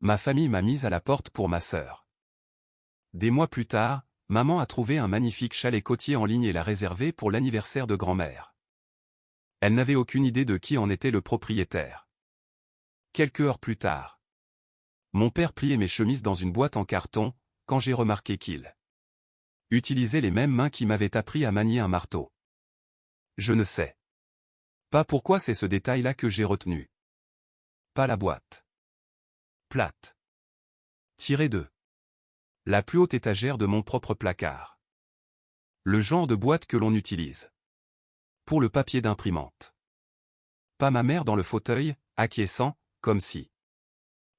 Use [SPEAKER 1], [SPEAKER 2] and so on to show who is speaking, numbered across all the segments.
[SPEAKER 1] Ma famille m'a mise à la porte pour ma sœur. Des mois plus tard, maman a trouvé un magnifique chalet côtier en ligne et l'a réservé pour l'anniversaire de grand-mère. Elle n'avait aucune idée de qui en était le propriétaire. Quelques heures plus tard, mon père pliait mes chemises dans une boîte en carton, quand j'ai remarqué qu'il utilisait les mêmes mains qui m'avaient appris à manier un marteau. Je ne sais pas pourquoi c'est ce détail-là que j'ai retenu. Pas la boîte. Plate. Tirée de la plus haute étagère de mon propre placard. Le genre de boîte que l'on utilise pour le papier d'imprimante. Pas ma mère dans le fauteuil, acquiesçant, comme si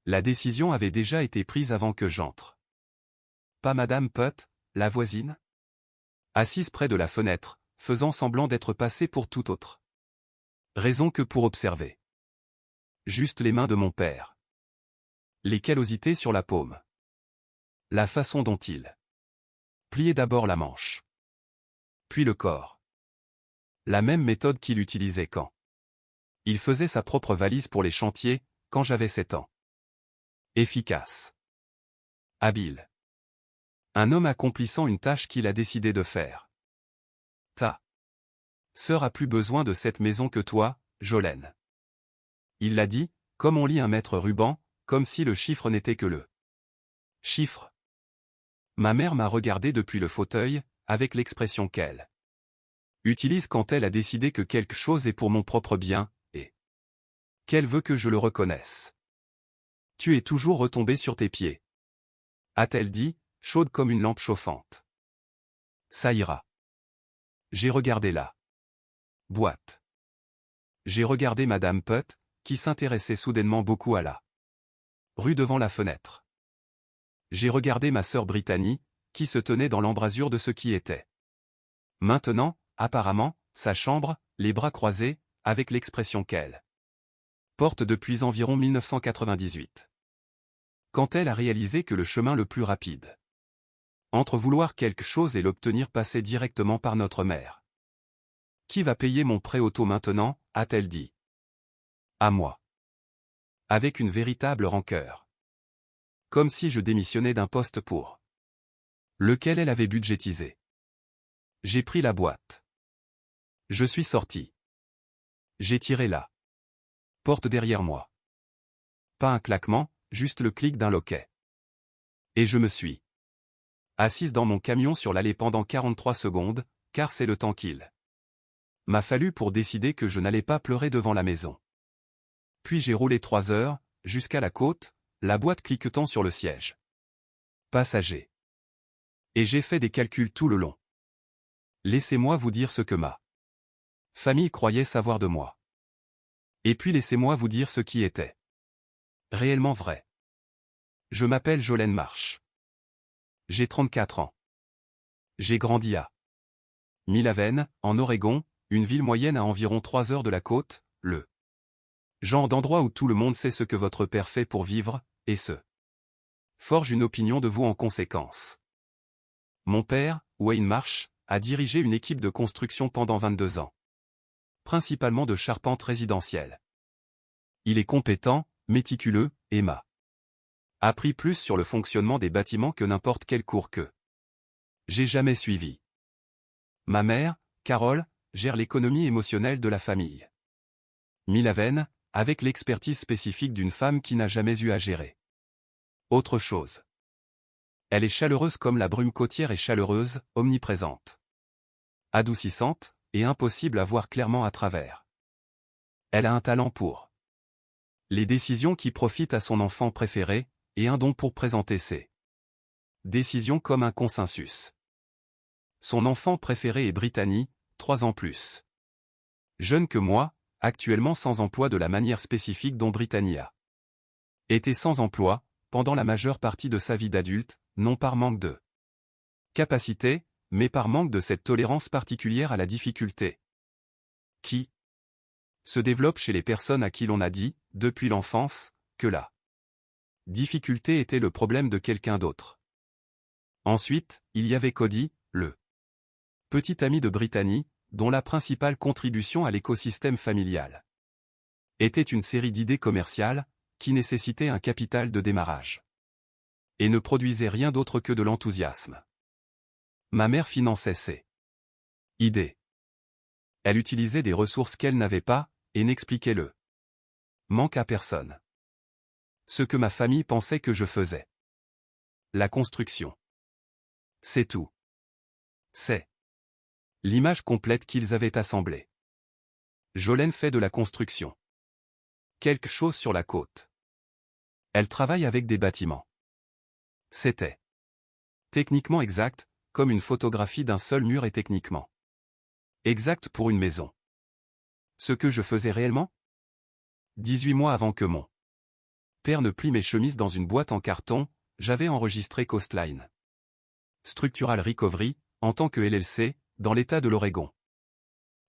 [SPEAKER 1] la décision avait déjà été prise avant que j'entre. Pas Madame Putt, la voisine, assise près de la fenêtre, faisant semblant d'être passée pour tout autre raison que pour observer. Juste les mains de mon père. Les callosités sur la paume. La façon dont il pliait d'abord la manche. Puis le corps. La même méthode qu'il utilisait quand il faisait sa propre valise pour les chantiers, quand j'avais 7 ans. Efficace. Habile. Un homme accomplissant une tâche qu'il a décidé de faire. Ta sœur a plus besoin de cette maison que toi, Jolene. Il l'a dit, comme on lit un mètre ruban, comme si le chiffre n'était que le chiffre. Ma mère m'a regardé depuis le fauteuil, avec l'expression qu'elle utilise quand elle a décidé que quelque chose est pour mon propre bien, et qu'elle veut que je le reconnaisse. Tu es toujours retombé sur tes pieds, a-t-elle dit, chaude comme une lampe chauffante. Ça ira. J'ai regardé la boîte. J'ai regardé Madame Putt, qui s'intéressait soudainement beaucoup à la rue devant la fenêtre. J'ai regardé ma sœur Brittany, qui se tenait dans l'embrasure de ce qui était maintenant, apparemment, sa chambre, les bras croisés, avec l'expression qu'elle porte depuis environ 1998. Quand elle a réalisé que le chemin le plus rapide entre vouloir quelque chose et l'obtenir passait directement par notre mère. Qui va payer mon prêt auto maintenant, a-t-elle dit. À moi. Avec une véritable rancœur. Comme si je démissionnais d'un poste pour lequel elle avait budgétisé. J'ai pris la boîte. Je suis sorti. J'ai tiré la porte derrière moi. Pas un claquement, juste le clic d'un loquet. Et je me suis assise dans mon camion sur l'allée pendant 43 secondes, car c'est le temps qu'il m'a fallu pour décider que je n'allais pas pleurer devant la maison. Puis j'ai roulé 3 heures, jusqu'à la côte, la boîte cliquetant sur le siège passager. Et j'ai fait des calculs tout le long. Laissez-moi vous dire ce que ma famille croyait savoir de moi. Et puis laissez-moi vous dire ce qui était réellement vrai. Je m'appelle Jolene Marsh. J'ai 34 ans. J'ai grandi à Milaven, en Oregon, une ville moyenne à environ 3 heures de la côte, le genre d'endroit où tout le monde sait ce que votre père fait pour vivre, et se forge une opinion de vous en conséquence. Mon père, Wayne Marsh, a dirigé une équipe de construction pendant 22 ans. Principalement de charpente résidentielle. Il est compétent, méticuleux, et m'a appris plus sur le fonctionnement des bâtiments que n'importe quel cours que j'ai jamais suivi. Ma mère, Carole, gère l'économie émotionnelle de la famille. Milaven, avec l'expertise spécifique d'une femme qui n'a jamais eu à gérer autre chose. Elle est chaleureuse comme la brume côtière est chaleureuse, omniprésente. Adoucissante, et impossible à voir clairement à travers. Elle a un talent pour les décisions qui profitent à son enfant préféré, et un don pour présenter ses décisions comme un consensus. Son enfant préféré est Brittany, 3 ans plus jeune que moi, actuellement sans emploi de la manière spécifique dont Brittany a été sans emploi, pendant la majeure partie de sa vie d'adulte, non par manque de capacité, mais par manque de cette tolérance particulière à la difficulté, qui se développe chez les personnes à qui l'on a dit, depuis l'enfance, que la difficulté était le problème de quelqu'un d'autre. Ensuite, il y avait Cody, le petit ami de Brittany, dont la principale contribution à l'écosystème familial était une série d'idées commerciales, qui nécessitait un capital de démarrage. Et ne produisait rien d'autre que de l'enthousiasme. Ma mère finançait ses idées. Elle utilisait des ressources qu'elle n'avait pas, et n'expliquait le manque à personne. Ce que ma famille pensait que je faisais. La construction. C'est tout. C'est l'image complète qu'ils avaient assemblée. Jolene fait de la construction. Quelque chose sur la côte. Elle travaille avec des bâtiments. C'était techniquement exact, comme une photographie d'un seul mur est techniquement exact pour une maison. Ce que je faisais réellement? 18 mois avant que mon père ne plie mes chemises dans une boîte en carton, j'avais enregistré Coastline Structural Recovery, en tant que LLC, dans l'État de l'Oregon.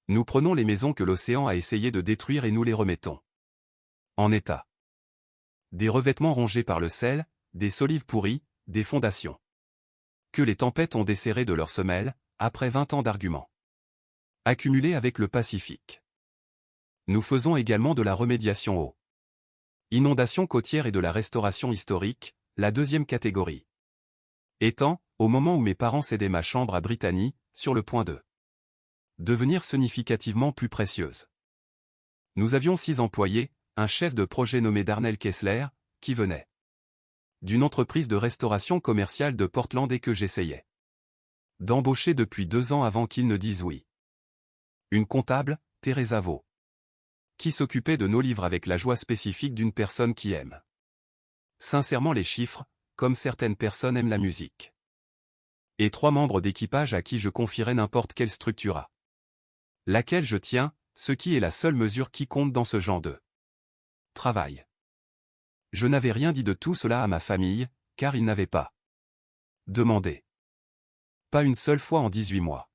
[SPEAKER 1] Nous prenons les maisons que l'océan a essayé de détruire et nous les remettons en état. Des revêtements rongés par le sel, des solives pourries, des fondations que les tempêtes ont desserrées de leurs semelles, après 20 ans d'arguments accumulés avec le Pacifique. Nous faisons également de la remédiation aux inondations côtières et de la restauration historique, la deuxième catégorie étant, au moment où mes parents cédaient ma chambre à Brittany, sur le point de devenir significativement plus précieuse. Nous avions 6 employés, un chef de projet nommé Darnell Kessler, qui venait d'une entreprise de restauration commerciale de Portland et que j'essayais d'embaucher depuis 2 ans avant qu'ils ne disent oui. Une comptable, Teresa Vaux, qui s'occupait de nos livres avec la joie spécifique d'une personne qui aime sincèrement les chiffres, comme certaines personnes aiment la musique. Et 3 membres d'équipage à qui je confierais n'importe quelle structure à laquelle je tiens, ce qui est la seule mesure qui compte dans ce genre de travail. Je n'avais rien dit de tout cela à ma famille, car ils n'avaient pas demandé. Pas une seule fois en 18 mois.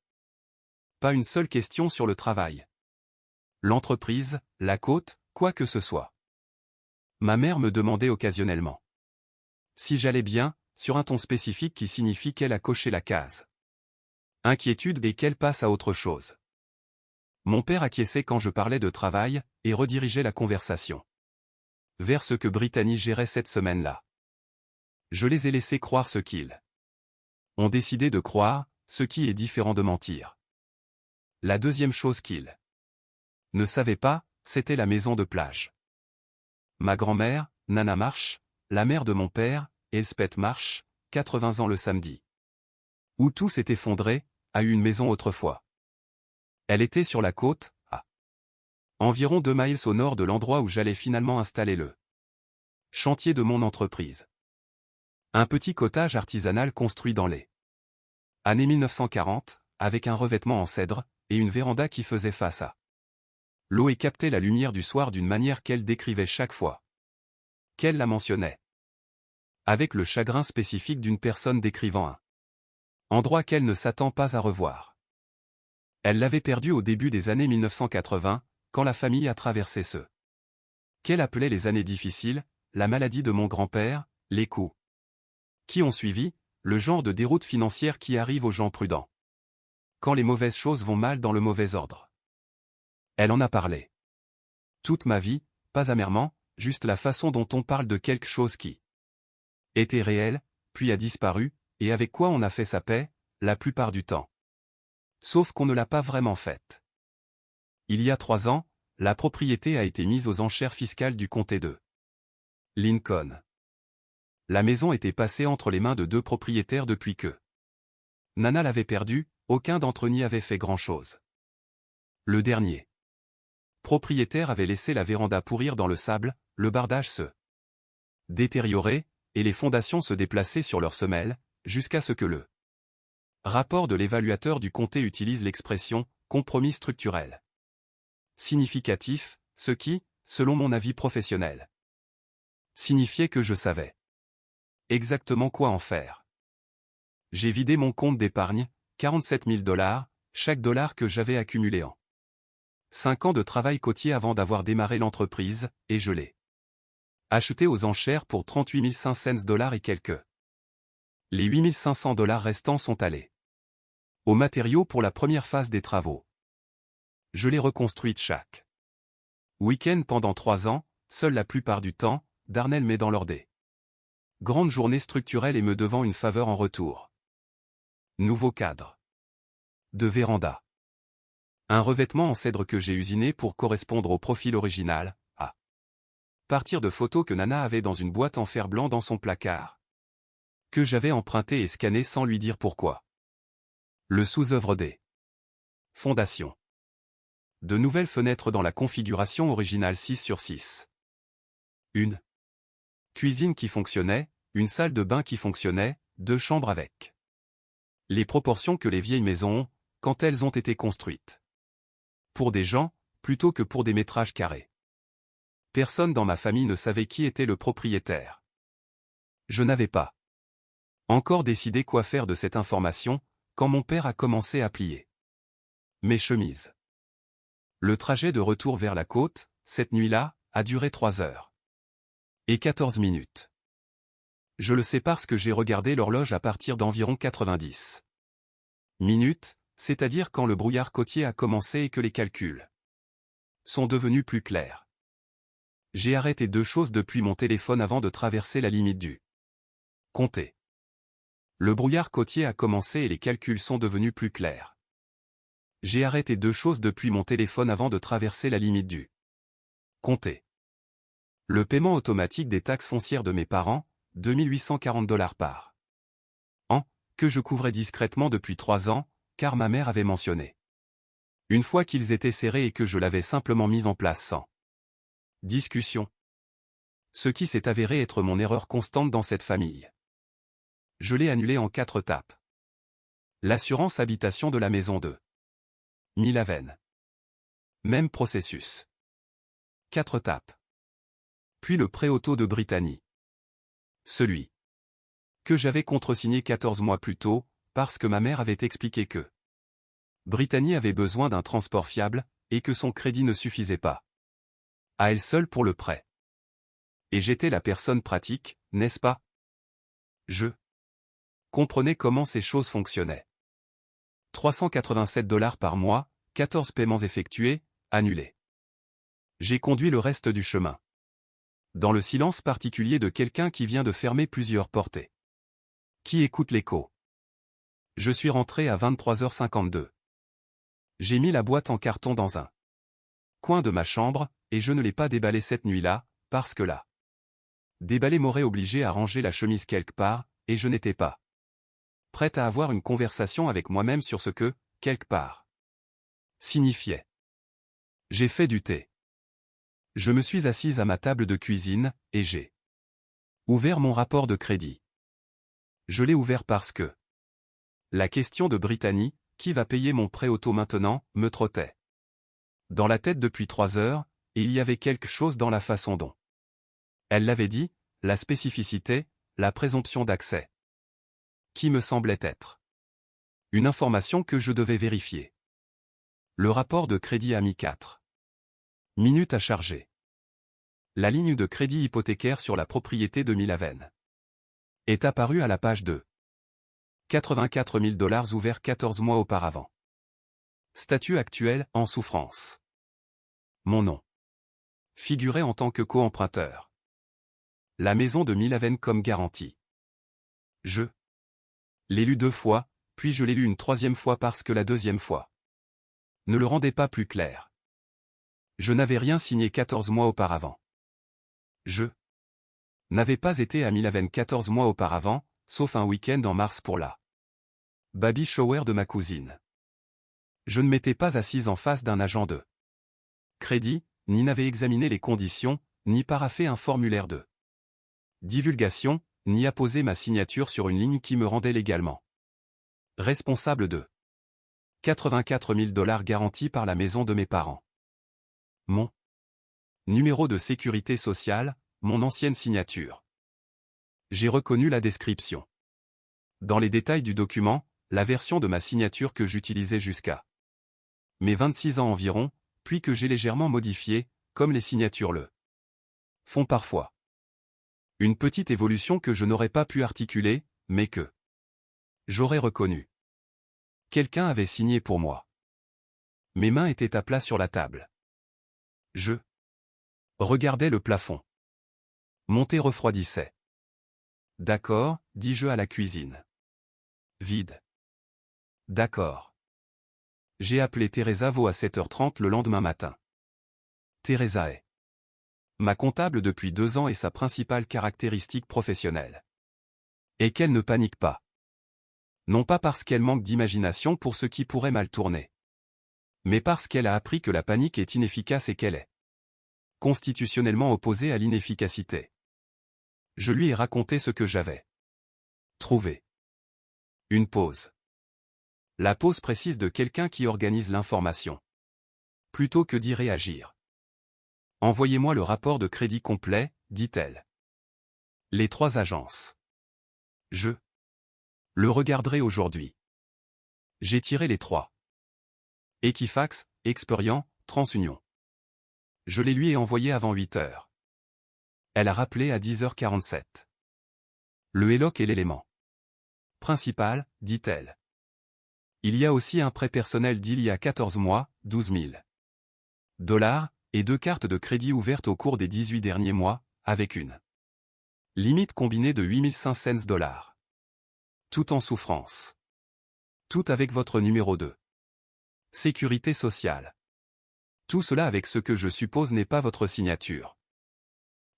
[SPEAKER 1] Pas une seule question sur le travail. L'entreprise, la côte, quoi que ce soit. Ma mère me demandait occasionnellement si j'allais bien, sur un ton spécifique qui signifie qu'elle a coché la case inquiétude et qu'elle passe à autre chose. Mon père acquiesçait quand je parlais de travail, et redirigeait la conversation vers ce que Brittany gérait cette semaine-là. Je les ai laissés croire ce qu'ils ont décidé de croire, ce qui est différent de mentir. La deuxième chose qu'ils ne savaient pas, c'était la maison de plage. Ma grand-mère, Nana Marsh, la mère de mon père, Elspeth Marsh, 80 ans le samedi, où tout s'est effondré, a eu une maison autrefois. Elle était sur la côte, à environ 2 miles au nord de l'endroit où j'allais finalement installer le chantier de mon entreprise. Un petit cottage artisanal construit dans les années 1940, avec un revêtement en cèdre, et une véranda qui faisait face à l'eau et captait la lumière du soir d'une manière qu'elle décrivait chaque fois qu'elle la mentionnait. Avec le chagrin spécifique d'une personne décrivant un endroit qu'elle ne s'attend pas à revoir. Elle l'avait perdu au début des années 1980, quand la famille a traversé ce qu'elle appelait les années difficiles, la maladie de mon grand-père, les coups qui ont suivi, le genre de déroute financière qui arrive aux gens prudents quand les mauvaises choses vont mal dans le mauvais ordre. Elle en a parlé toute ma vie, pas amèrement, juste la façon dont on parle de quelque chose qui était réel, puis a disparu, et avec quoi on a fait sa paix, la plupart du temps. Sauf qu'on ne l'a pas vraiment faite. Il y a 3 ans, la propriété a été mise aux enchères fiscales du comté de Lincoln. La maison était passée entre les mains de 2 propriétaires depuis que Nana l'avait perdue, aucun d'entre eux n'y avait fait grand-chose. Le dernier propriétaire avait laissé la véranda pourrir dans le sable, le bardage se détériorer, et les fondations se déplacer sur leurs semelles, jusqu'à ce que le rapport de l'évaluateur du comté utilise l'expression « compromis structurel » significatif, ce qui, selon mon avis professionnel, signifiait que je savais exactement quoi en faire. J'ai vidé mon compte d'épargne, 47 000 $, chaque dollar que j'avais accumulé en 5 ans de travail côtier avant d'avoir démarré l'entreprise, et je l'ai acheté aux enchères pour 38 500 $ et quelques. Les 8 500 $ restants sont allés aux matériaux pour la première phase des travaux. Je l'ai reconstruite chaque week-end pendant 3 ans, seul la plupart du temps, Darnell met dans l'ordre. Grande journée structurelle et me devant une faveur en retour. Nouveau cadre. De véranda. Un revêtement en cèdre que j'ai usiné pour correspondre au profil original, à partir de photos que Nana avait dans une boîte en fer blanc dans son placard. Que j'avais emprunté et scanné sans lui dire pourquoi. Le sous-œuvre des fondations. De nouvelles fenêtres dans la configuration originale 6/6. Une cuisine qui fonctionnait, une salle de bain qui fonctionnait, 2 chambres avec les proportions que les vieilles maisons ont, quand elles ont été construites. Pour des gens, plutôt que pour des métrages carrés. Personne dans ma famille ne savait qui était le propriétaire. Je n'avais pas encore décidé quoi faire de cette information, quand mon père a commencé à plier mes chemises. Le trajet de retour vers la côte, cette nuit-là, a duré 3 heures. Et 14 minutes. Je le sais parce que j'ai regardé l'horloge à partir d'environ 90 minutes, c'est-à-dire quand le brouillard côtier a commencé et que les calculs sont devenus plus clairs. J'ai arrêté 2 choses depuis mon téléphone avant de traverser la limite du comté. Le brouillard côtier a commencé et les calculs sont devenus plus clairs. J'ai arrêté 2 choses depuis mon téléphone avant de traverser la limite du comté. Le paiement automatique des taxes foncières de mes parents, 2840 $ par an, que je couvrais discrètement depuis 3 ans, car ma mère avait mentionné. Une fois qu'ils étaient serrés et que je l'avais simplement mis en place sans discussion. Ce qui s'est avéré être mon erreur constante dans cette famille. Je l'ai annulé en 4 tapes. L'assurance habitation de la maison de Milaven. Même processus. 4 tapes. Puis le prêt auto de Brittany. Celui que j'avais contresigné 14 mois plus tôt, parce que ma mère avait expliqué que Brittany avait besoin d'un transport fiable, et que son crédit ne suffisait pas à elle seule pour le prêt. Et j'étais la personne pratique, n'est-ce pas? Je comprenais comment ces choses fonctionnaient. 387 $ par mois, 14 paiements effectués, annulés. J'ai conduit le reste du chemin. Dans le silence particulier de quelqu'un qui vient de fermer plusieurs portées. Qui écoute l'écho. Je suis rentré à 23h52. J'ai mis la boîte en carton dans un coin de ma chambre, et je ne l'ai pas déballée cette nuit-là, parce que là, déballer m'aurait obligé à ranger la chemise quelque part, et je n'étais pas prête à avoir une conversation avec moi-même sur ce que, quelque part, signifiait. J'ai fait du thé. Je me suis assise à ma table de cuisine, et j'ai ouvert mon rapport de crédit. Je l'ai ouvert parce que la question de Brittany, qui va payer mon prêt auto maintenant, me trottait dans la tête depuis 3 heures, et il y avait quelque chose dans la façon dont elle l'avait dit, la spécificité, la présomption d'accès, qui me semblait être une information que je devais vérifier. Le rapport de crédit a mis 4 minutes à charger. La ligne de crédit hypothécaire sur la propriété de Milaven est apparue à la page 2. 84 000 $ ouvert 14 mois auparavant. Statut actuel, en souffrance. Mon nom figurait en tant que co-emprunteur. La maison de Milaven comme garantie. Je l'ai lu 2 fois, puis je l'ai lu une 3e fois parce que la 2e fois ne le rendait pas plus clair. Je n'avais rien signé 14 mois auparavant. Je n'avais pas été à Milaven 14 mois auparavant, sauf un week-end en mars pour la baby shower de ma cousine. Je ne m'étais pas assise en face d'un agent de crédit, ni n'avais examiné les conditions, ni paraphé un formulaire de divulgation, ni apposé ma signature sur une ligne qui me rendait légalement responsable de 84 000 $ garantis par la maison de mes parents. Mon numéro de sécurité sociale, mon ancienne signature. J'ai reconnu la description. Dans les détails du document, la version de ma signature que j'utilisais jusqu'à mes 26 ans environ, puis que j'ai légèrement modifiée, comme les signatures le font parfois. Une petite évolution que je n'aurais pas pu articuler, mais que j'aurais reconnue. Quelqu'un avait signé pour moi. Mes mains étaient à plat sur la table. Je regardais le plafond. Mon thé refroidissait. D'accord, dis-je à la cuisine. Vide. D'accord. J'ai appelé Teresa Vaux à 7h30 le lendemain matin. Teresa est ma comptable depuis 2 ans et sa principale caractéristique professionnelle. Et qu'elle ne panique pas. Non pas parce qu'elle manque d'imagination pour ce qui pourrait mal tourner. Mais parce qu'elle a appris que la panique est inefficace et qu'elle est constitutionnellement opposée à l'inefficacité. Je lui ai raconté ce que j'avais trouvé. Une pause. La pause précise de quelqu'un qui organise l'information. Plutôt que d'y réagir. Envoyez-moi le rapport de crédit complet, dit-elle. Les 3 agences. Je le regarderai aujourd'hui. J'ai tiré les 3. Equifax, Experian, TransUnion. Je les lui ai envoyés avant 8h. Elle a rappelé à 10h47. Le HELOC est l'élément principal, dit-elle. Il y a aussi un prêt personnel d'il y a 14 mois, 12 000 $, et 2 cartes de crédit ouvertes au cours des 18 derniers mois, avec une limite combinée de 8 500 $. Tout en souffrance. Tout avec votre numéro 2. Sécurité sociale. Tout cela avec ce que je suppose n'est pas votre signature.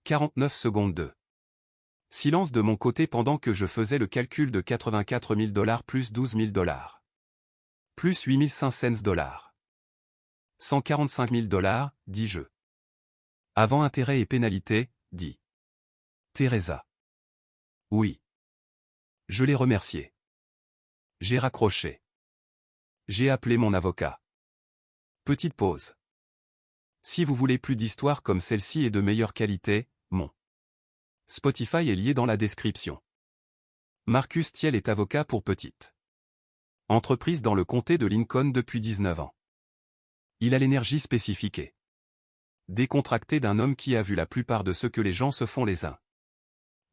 [SPEAKER 1] 49 secondes 2. Silence de mon côté pendant que je faisais le calcul de 84 000 $ plus 12 000 $. Plus 8 500 $. 145 000 $, dis-je. Avant intérêt et pénalité, dit Teresa. Oui. Je l'ai remercié. J'ai raccroché. J'ai appelé mon avocat. Petite pause. Si vous voulez plus d'histoires comme celle-ci et de meilleure qualité, mon Spotify est lié dans la description. Marcus Thiel est avocat pour Petite entreprise dans le comté de Lincoln depuis 19 ans. Il a l'énergie spécifique et décontractée d'un homme qui a vu la plupart de ce que les gens se font les uns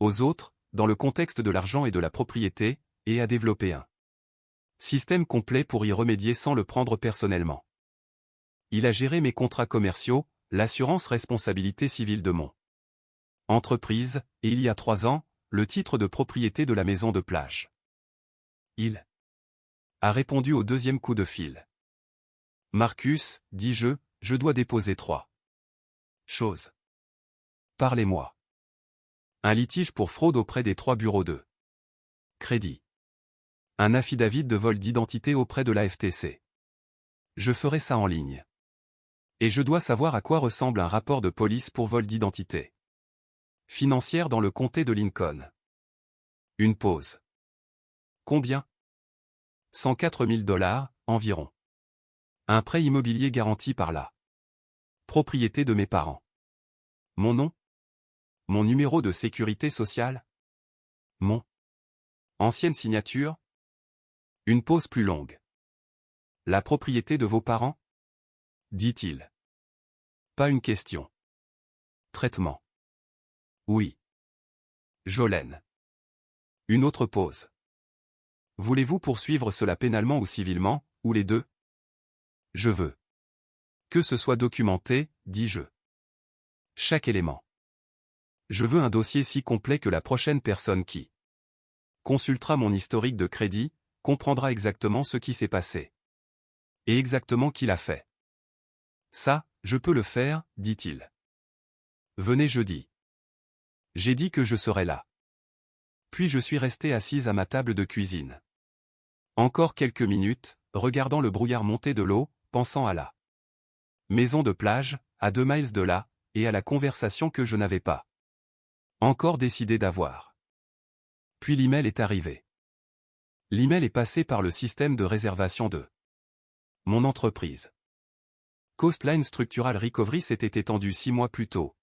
[SPEAKER 1] aux autres, dans le contexte de l'argent et de la propriété, et a développé un système complet pour y remédier sans le prendre personnellement. Il a géré mes contrats commerciaux, l'assurance responsabilité civile de mon entreprise, et il y a 3 ans, le titre de propriété de la maison de plage. Il a répondu au 2e coup de fil. Marcus, dis-je, je dois déposer 3 choses. Parlez-moi. Un litige pour fraude auprès des 3 bureaux de crédit. Un affidavit de vol d'identité auprès de la FTC. Je ferai ça en ligne. Et je dois savoir à quoi ressemble un rapport de police pour vol d'identité financière dans le comté de Lincoln. Une pause. Combien? 104 000 $, environ. Un prêt immobilier garanti par la propriété de mes parents. Mon nom? Mon numéro de sécurité sociale? Mon ancienne signature? Une pause plus longue. La propriété de vos parents? Dit-il. Pas une question. Traitement. Oui. Jolene. Une autre pause. Voulez-vous poursuivre cela pénalement ou civilement, ou les deux? Je veux que ce soit documenté, dis-je. Chaque élément. Je veux un dossier si complet que la prochaine personne qui consultera mon historique de crédit comprendra exactement ce qui s'est passé. Et exactement qui l'a fait. Ça, je peux le faire, dit-il. Venez jeudi. J'ai dit que je serais là. Puis je suis resté assise à ma table de cuisine. Encore quelques minutes, regardant le brouillard monter de l'eau, pensant à la maison de plage, à 2 miles de là, et à la conversation que je n'avais pas encore décidé d'avoir. Puis l'email est arrivé. L'email est passé par le système de réservation de mon entreprise. Coastline Structural Recovery s'était étendu 6 mois plus tôt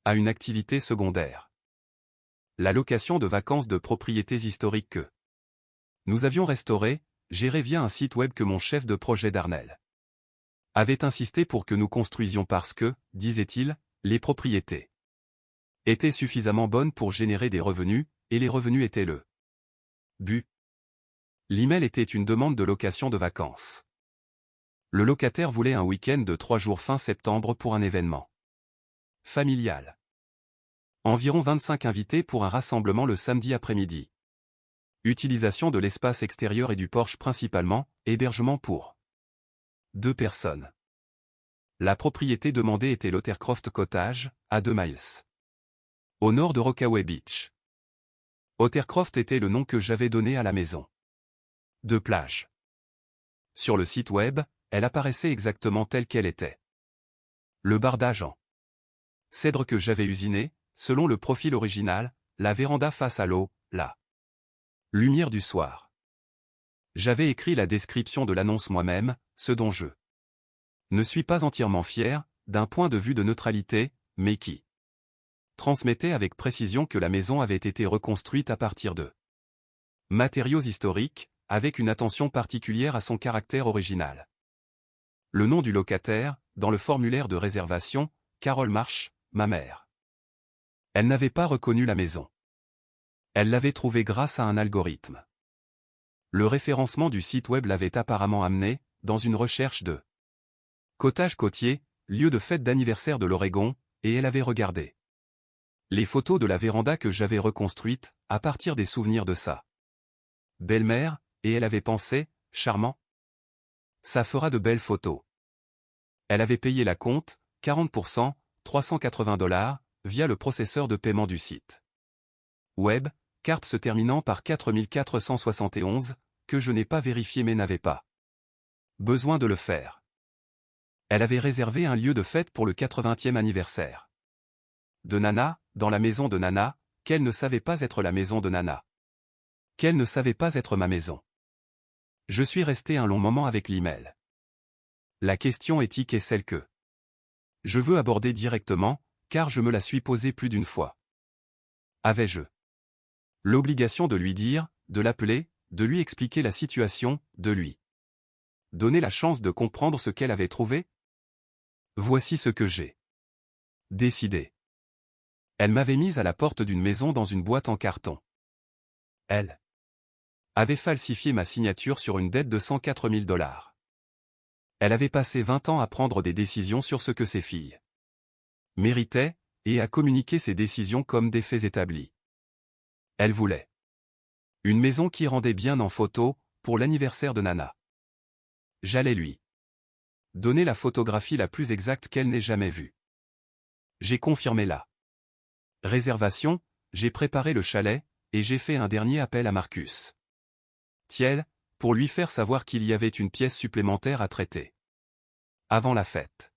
[SPEAKER 1] à une activité secondaire. La location de vacances de propriétés historiques que nous avions restaurées, gérées via un site web que mon chef de projet Darnell avait insisté pour que nous construisions parce que, disait-il, les propriétés étaient suffisamment bonnes pour générer des revenus, et les revenus étaient le but. L'email était une demande de location de vacances. Le locataire voulait un week-end de 3 jours fin septembre pour un événement familial. Environ 25 invités pour un rassemblement le samedi après-midi. Utilisation de l'espace extérieur et du porche principalement, hébergement pour 2 personnes. La propriété demandée était l'Ottercroft Cottage, à 2 miles au nord de Rockaway Beach. Ottercroft était le nom que j'avais donné à la maison de plage. Sur le site web, elle apparaissait exactement telle qu'elle était. Le bardage en cèdre que j'avais usiné, selon le profil original, la véranda face à l'eau, la lumière du soir. J'avais écrit la description de l'annonce moi-même, ce dont je ne suis pas entièrement fier, d'un point de vue de neutralité, mais qui transmettait avec précision que la maison avait été reconstruite à partir de matériaux historiques, avec une attention particulière à son caractère original. Le nom du locataire, dans le formulaire de réservation, Carol Marsh, ma mère. Elle n'avait pas reconnu la maison. Elle l'avait trouvée grâce à un algorithme. Le référencement du site web l'avait apparemment amené, dans une recherche de cottage côtier, lieu de fête d'anniversaire de l'Oregon, et elle avait regardé les photos de la véranda que j'avais reconstruite, à partir des souvenirs de sa belle-mère, et elle avait pensé, charmant. Ça fera de belles photos. Elle avait payé la compte, 40%, $380, via le processeur de paiement du site web, carte se terminant par 4471, que je n'ai pas vérifié mais n'avais pas besoin de le faire. Elle avait réservé un lieu de fête pour le 80e anniversaire de Nana, dans la maison de Nana, qu'elle ne savait pas être la maison de Nana. Qu'elle ne savait pas être ma maison. Je suis resté un long moment avec l'email. La question éthique est celle que je veux aborder directement, car je me la suis posée plus d'une fois. Avais-je l'obligation de lui dire, de l'appeler, de lui expliquer la situation, de lui donner la chance de comprendre ce qu'elle avait trouvé? Voici ce que j'ai décidé. Elle m'avait mise à la porte d'une maison dans une boîte en carton. Elle avait falsifié ma signature sur une dette de $104 000. Elle avait passé 20 ans à prendre des décisions sur ce que ses filles méritaient, et à communiquer ses décisions comme des faits établis. Elle voulait une maison qui rendait bien en photo, pour l'anniversaire de Nana. J'allais lui donner la photographie la plus exacte qu'elle n'ait jamais vue. J'ai confirmé la réservation, j'ai préparé le chalet, et j'ai fait un dernier appel à Marcus Thiel, pour lui faire savoir qu'il y avait une pièce supplémentaire à traiter avant la fête.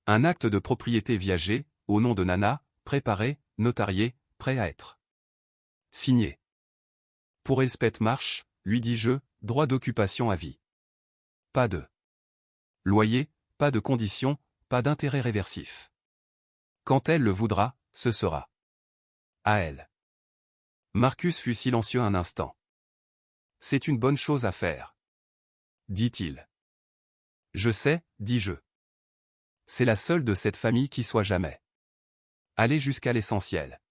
[SPEAKER 1] Un acte de propriété viager, au nom de Nana, préparé, notarié, prêt à être signé. Pour Elspeth Marsh, lui dis-je, droit d'occupation à vie. Pas de loyer, pas de conditions, pas d'intérêt réversif. Quand elle le voudra, ce sera à elle. Marcus fut silencieux un instant. C'est une bonne chose à faire, dit-il. Je sais, dis-je. C'est la seule de cette famille qui soit jamais allée jusqu'à l'essentiel.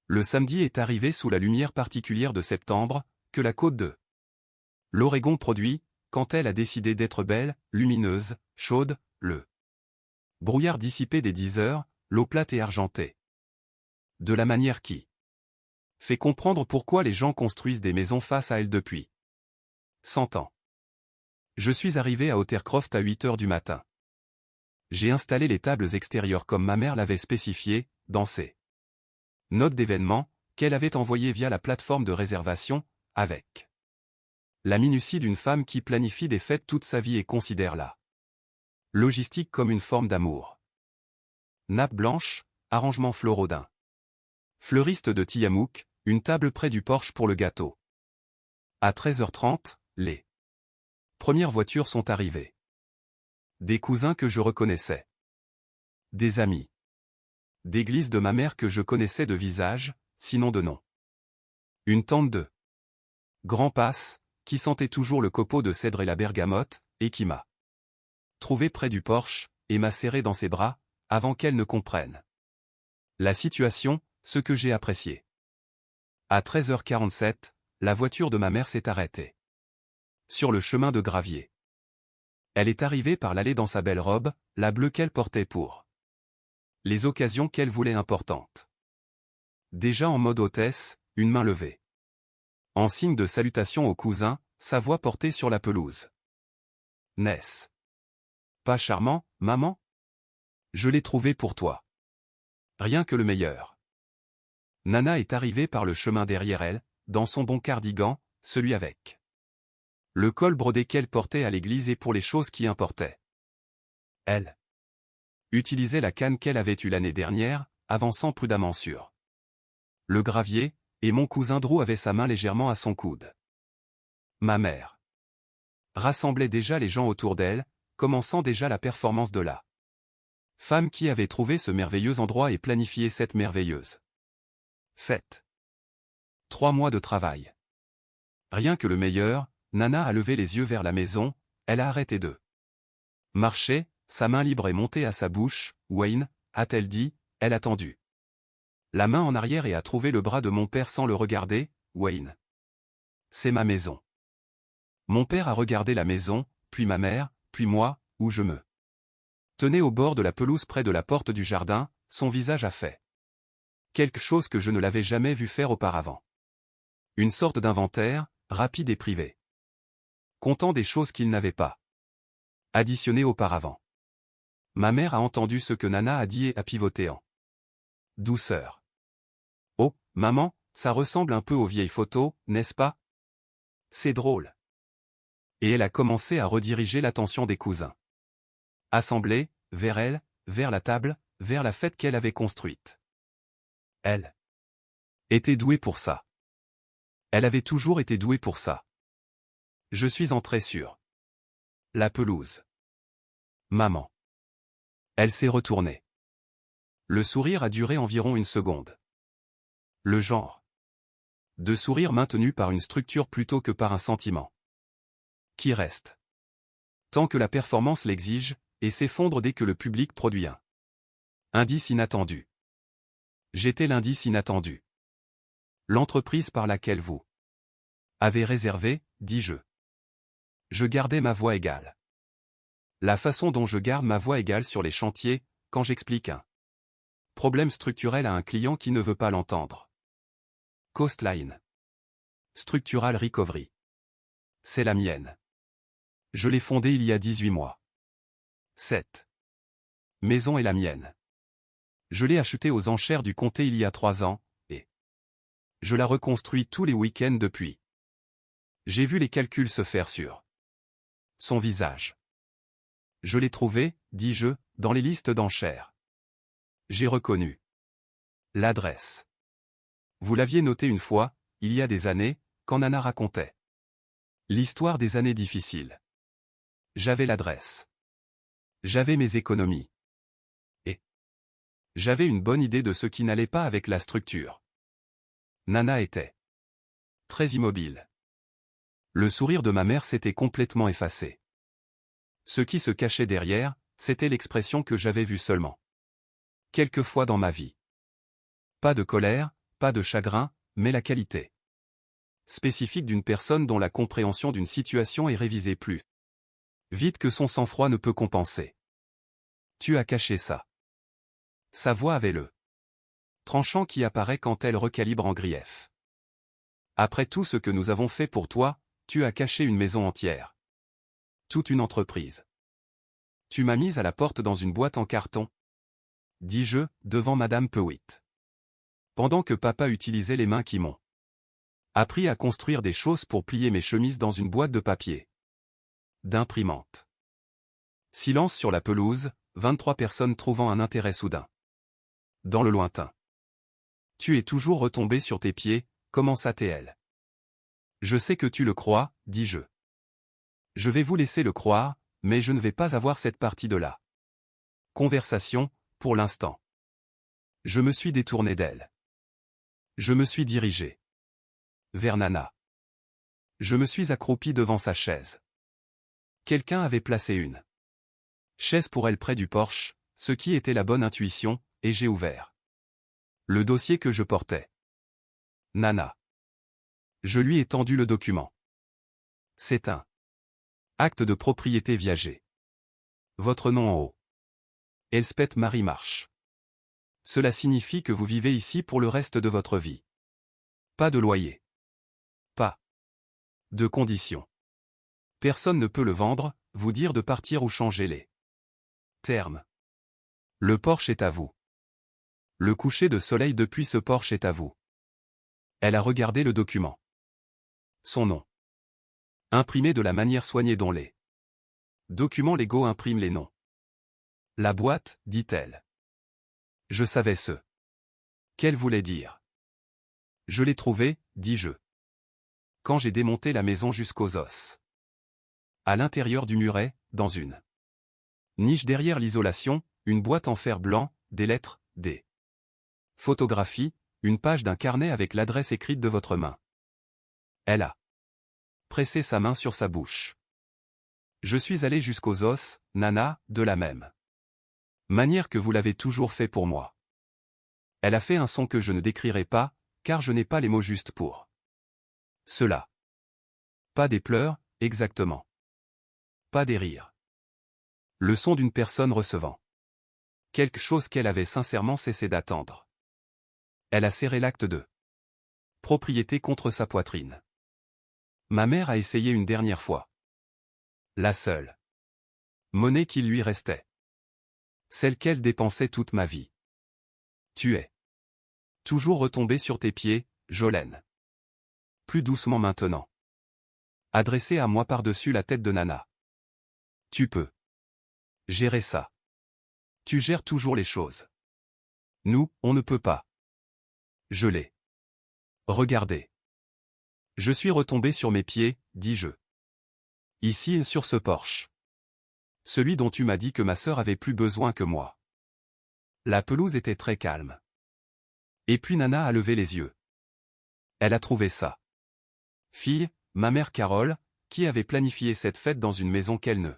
[SPEAKER 1] Le samedi est arrivé sous la lumière particulière de septembre, que la côte de l'Oregon produit, quand elle a décidé d'être belle, lumineuse, chaude, le brouillard dissipé des 10 heures, l'eau plate et argentée. De la manière qui fait comprendre pourquoi les gens construisent des maisons face à elle depuis 100 ans. Je suis arrivé à Ottercroft à 8 heures du matin. J'ai installé les tables extérieures comme ma mère l'avait spécifié, dans ses notes d'événements, qu'elle avait envoyées via la plateforme de réservation, avec la minutie d'une femme qui planifie des fêtes toute sa vie et considère la logistique comme une forme d'amour. Nappe blanche, arrangement floraux d'un fleuriste de Tillamook, une table près du porche pour le gâteau. À 13h30, les premières voitures sont arrivées. Des cousins que je reconnaissais. Des amis. D'église de ma mère que je connaissais de visage, sinon de nom. Une tante de grand passe, qui sentait toujours le copeau de cèdre et la bergamote, et qui m'a trouvé près du porche, et m'a serré dans ses bras, avant qu'elle ne comprenne la situation, ce que j'ai apprécié. À 13h47, la voiture de ma mère s'est arrêtée sur le chemin de gravier. Elle est arrivée par l'allée dans sa belle robe, la bleue qu'elle portait pour Les occasions qu'elle voulait importantes. Déjà en mode hôtesse, une main levée. En signe de salutation au cousin, sa voix portée sur la pelouse. N'est-ce pas charmant, maman? Je l'ai trouvé pour toi. Rien que le meilleur. Nana est arrivée par le chemin derrière elle, dans son bon cardigan, celui avec le col brodé qu'elle portait à l'église et pour les choses qui importaient. Elle utilisait la canne qu'elle avait eue l'année dernière, avançant prudemment sur le gravier, et mon cousin Drew avait sa main légèrement à son coude. Ma mère rassemblait déjà les gens autour d'elle, commençant déjà la performance de la femme qui avait trouvé ce merveilleux endroit et planifié cette merveilleuse fête. 3 mois de travail. Rien que le meilleur. Nana a levé les yeux vers la maison, elle a arrêté de marcher, sa main libre est montée à sa bouche. Wayne, a-t-elle dit, elle a tendu la main en arrière et a trouvé le bras de mon père sans le regarder. Wayne. C'est ma maison. Mon père a regardé la maison, puis ma mère, puis moi, où je me tenais au bord de la pelouse près de la porte du jardin, son visage a fait quelque chose que je ne l'avais jamais vu faire auparavant. Une sorte d'inventaire, rapide et privé. Comptant des choses qu'il n'avait pas additionnées auparavant. Ma mère a entendu ce que Nana a dit et a pivoté en douceur. Oh, maman, ça ressemble un peu aux vieilles photos, n'est-ce pas? C'est drôle. Et elle a commencé à rediriger l'attention des cousins. Assemblés, vers elle, vers la table, vers la fête qu'elle avait construite. Elle était douée pour ça. Elle avait toujours été douée pour ça. Je suis entré sur la pelouse. Maman. Elle s'est retournée. Le sourire a duré environ une seconde. Le genre de sourire maintenu par une structure plutôt que par un sentiment. Qui reste tant que la performance l'exige, et s'effondre dès que le public produit un indice inattendu. J'étais l'indice inattendu. L'entreprise par laquelle vous avez réservé, dis-je. Je gardais ma voix égale. La façon dont je garde ma voix égale sur les chantiers, quand j'explique un problème structurel à un client qui ne veut pas l'entendre. Coastline. Structural Recovery. C'est la mienne. Je l'ai fondée il y a 18 mois. Cette maison est la mienne. Je l'ai achetée aux enchères du comté il y a 3 ans, et je la reconstruis tous les week-ends depuis. J'ai vu les calculs se faire sur son visage. Je l'ai trouvé, dis-je, dans les listes d'enchères. J'ai reconnu l'adresse. Vous l'aviez noté une fois, il y a des années, quand Nana racontait l'histoire des années difficiles. J'avais l'adresse. J'avais mes économies. Et j'avais une bonne idée de ce qui n'allait pas avec la structure. Nana était très immobile. Le sourire de ma mère s'était complètement effacé. Ce qui se cachait derrière, c'était l'expression que j'avais vue seulement quelques fois dans ma vie. Pas de colère, pas de chagrin, mais la qualité spécifique d'une personne dont la compréhension d'une situation est révisée plus vite que son sang-froid ne peut compenser. Tu as caché ça. Sa voix avait le tranchant qui apparaît quand elle recalibre en grief. Après tout ce que nous avons fait pour toi, tu as caché une maison entière. Toute une entreprise. Tu m'as mise à la porte dans une boîte en carton. Dis-je, devant Madame Pewitt. Pendant que papa utilisait les mains qui m'ont appris à construire des choses pour plier mes chemises dans une boîte de papier. D'imprimante. Silence sur la pelouse, 23 personnes trouvant un intérêt soudain. Dans le lointain. Tu es toujours retombé sur tes pieds, commença-t-elle. Je sais que tu le crois, dis-je. Je vais vous laisser le croire, mais je ne vais pas avoir cette partie de la conversation, pour l'instant. Je me suis détourné d'elle. Je me suis dirigé vers Nana. Je me suis accroupi devant sa chaise. Quelqu'un avait placé une chaise pour elle près du porche, ce qui était la bonne intuition, et j'ai ouvert le dossier que je portais. Nana. Je lui ai tendu le document. C'est un acte de propriété viager. Votre nom en haut. Elspeth Marie Marsh. Cela signifie que vous vivez ici pour le reste de votre vie. Pas de loyer. Pas de conditions. Personne ne peut le vendre, vous dire de partir ou changer les termes. Le Porsche est à vous. Le coucher de soleil depuis ce Porsche est à vous. Elle a regardé le document. Son nom. Imprimé de la manière soignée dont les documents légaux impriment les noms. La boîte, dit-elle. Je savais ce qu'elle voulait dire. Je l'ai trouvé, dis-je. Quand j'ai démonté la maison jusqu'aux os. À l'intérieur du muret, dans une niche derrière l'isolation, une boîte en fer blanc, des lettres, des photographies, une page d'un carnet avec l'adresse écrite de votre main. Elle a pressé sa main sur sa bouche. Je suis allé jusqu'aux os, Nana, de la même manière que vous l'avez toujours fait pour moi. Elle a fait un son que je ne décrirai pas, car je n'ai pas les mots justes pour cela. Pas des pleurs, exactement. Pas des rires. Le son d'une personne recevant quelque chose qu'elle avait sincèrement cessé d'attendre. Elle a serré l'acte de propriété contre sa poitrine. Ma mère a essayé une dernière fois. La seule monnaie qui lui restait. Celle qu'elle dépensait toute ma vie. Tu es toujours retombé sur tes pieds, Jolene. Plus doucement maintenant. Adressé à moi par-dessus la tête de Nana. Tu peux gérer ça. Tu gères toujours les choses. Nous, on ne peut pas. Je l'ai regardé. Je suis retombé sur mes pieds, dis-je. Ici, sur ce Porsche. Celui dont tu m'as dit que ma sœur avait plus besoin que moi. La pelouse était très calme. Et puis Nana a levé les yeux. Elle a trouvé ça. Fille, ma mère Carole, qui avait planifié cette fête dans une maison qu'elle ne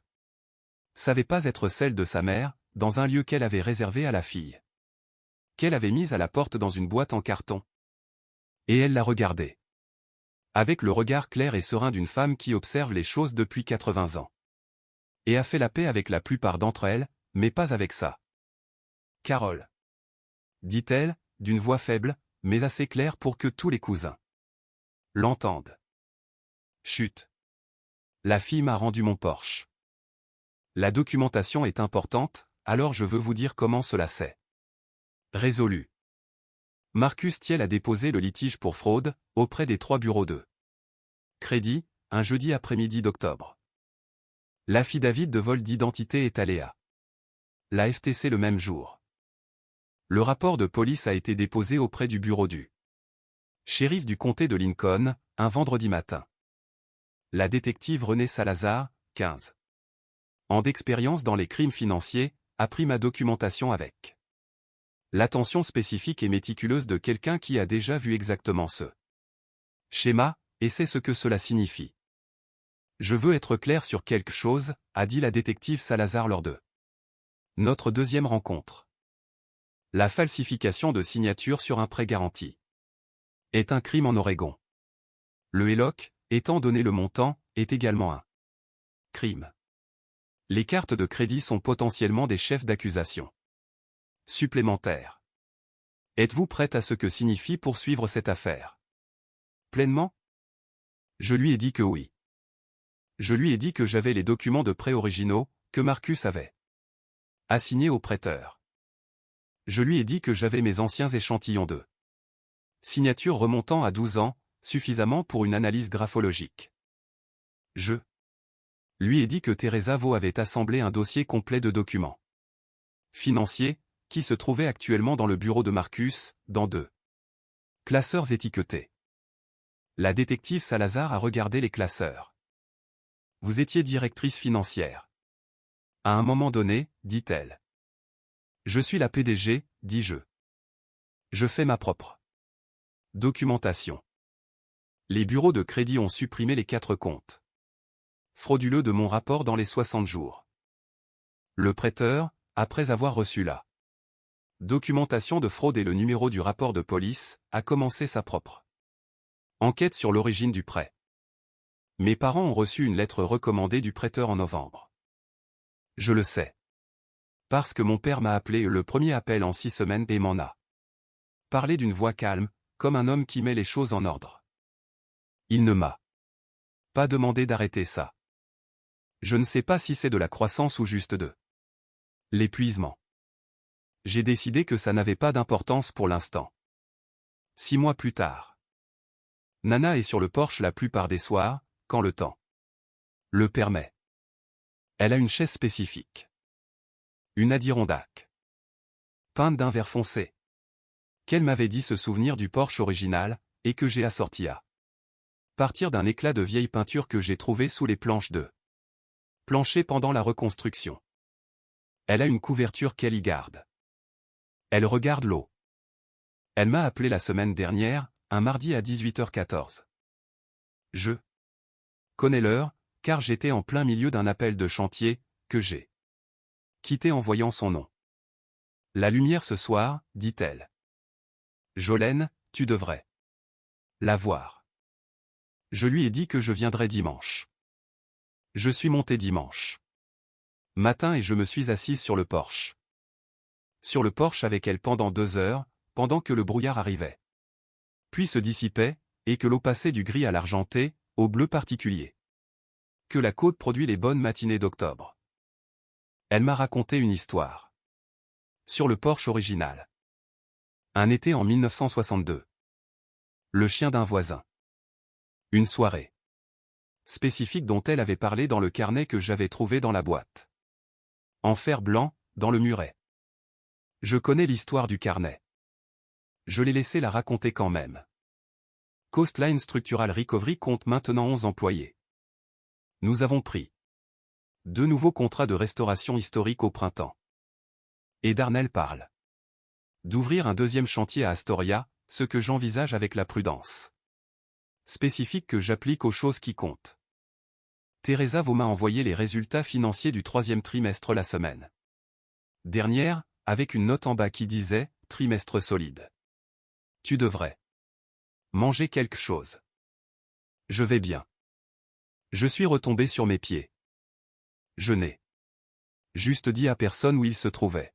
[SPEAKER 1] savait pas être celle de sa mère, dans un lieu qu'elle avait réservé à la fille. Qu'elle avait mise à la porte dans une boîte en carton. Et elle l'a regardée. Avec le regard clair et serein d'une femme qui observe les choses depuis 80 ans. Et a fait la paix avec la plupart d'entre elles, mais pas avec ça. Carole. Dit-elle, d'une voix faible, mais assez claire pour que tous les cousins l'entendent. Chut. La fille m'a rendu mon Porsche. La documentation est importante, alors je veux vous dire comment cela s'est résolu. Marcus Thiel a déposé le litige pour fraude, auprès des 3 bureaux de crédit, un jeudi après-midi d'octobre. L'affidavit de vol d'identité est allé à la FTC le même jour. Le rapport de police a été déposé auprès du bureau du shérif du comté de Lincoln, un vendredi matin. La détective Renée Salazar, 15 ans d'expérience dans les crimes financiers, a pris ma documentation avec l'attention spécifique et méticuleuse de quelqu'un qui a déjà vu exactement ce schéma, et sait ce que cela signifie. Je veux être clair sur quelque chose, a dit la détective Salazar lors de notre deuxième rencontre. La falsification de signature sur un prêt garanti est un crime en Oregon. Le HELOC, étant donné le montant, est également un crime. Les cartes de crédit sont potentiellement des chefs d'accusation supplémentaires. Êtes-vous prête à ce que signifie poursuivre cette affaire? Pleinement? Je lui ai dit que oui. Je lui ai dit que j'avais les documents de prêt originaux, que Marcus avait assignés au prêteur. Je lui ai dit que j'avais mes anciens échantillons de signature remontant à 12 ans, suffisamment pour une analyse graphologique. Je lui ai dit que Teresa Vaux avait assemblé un dossier complet de documents financiers, qui se trouvait actuellement dans le bureau de Marcus, dans 2 classeurs étiquetés. La détective Salazar a regardé les classeurs. Vous étiez directrice financière. À un moment donné, dit-elle. Je suis la PDG, dis-je. Je fais ma propre documentation. Les bureaux de crédit ont supprimé les 4 comptes frauduleux de mon rapport dans les 60 jours. Le prêteur, après avoir reçu la documentation de fraude et le numéro du rapport de police, a commencé sa propre enquête sur l'origine du prêt. Mes parents ont reçu une lettre recommandée du prêteur en novembre. Je le sais. Parce que mon père m'a appelé le premier appel en 6 semaines et m'en a parlé d'une voix calme, comme un homme qui met les choses en ordre. Il ne m'a pas demandé d'arrêter ça. Je ne sais pas si c'est de la croissance ou juste de l'épuisement. J'ai décidé que ça n'avait pas d'importance pour l'instant. 6 mois plus tard. Nana est sur le porche la plupart des soirs, quand le temps le permet. Elle a une chaise spécifique. Une Adirondack. Peinte d'un vert foncé. Qu'elle m'avait dit se souvenir du Porsche original, et que j'ai assorti à partir d'un éclat de vieille peinture que j'ai trouvé sous les planches de plancher pendant la reconstruction. Elle a une couverture qu'elle y garde. Elle regarde l'eau. Elle m'a appelé la semaine dernière, un mardi à 18h14. Je connais l'heure, car j'étais en plein milieu d'un appel de chantier, que j'ai quitté en voyant son nom. La lumière ce soir, dit-elle. Jolène, tu devrais la voir. Je lui ai dit que je viendrais dimanche. Je suis monté dimanche matin et je me suis assise sur le porche. Sur le porche avec elle pendant 2 heures, pendant que le brouillard arrivait. Puis se dissipait, et que l'eau passait du gris à l'argenté, au bleu particulier que la côte produit les bonnes matinées d'octobre. Elle m'a raconté une histoire. Sur le Porsche original. Un été en 1962. Le chien d'un voisin. Une soirée spécifique dont elle avait parlé dans le carnet que j'avais trouvé dans la boîte. En fer blanc, dans le muret. Je connais l'histoire du carnet. Je l'ai laissé la raconter quand même. Coastline Structural Recovery compte maintenant 11 employés. Nous avons pris 2 nouveaux contrats de restauration historique au printemps. Et Darnell parle d'ouvrir un 2e chantier à Astoria, ce que j'envisage avec la prudence spécifique que j'applique aux choses qui comptent. Teresa Vaud m'a envoyé les résultats financiers du 3e trimestre la semaine dernière, avec une note en bas qui disait « Trimestre solide. Tu devrais manger quelque chose. » Je vais bien. Je suis retombé sur mes pieds. Je n'ai juste dit à personne où il se trouvait.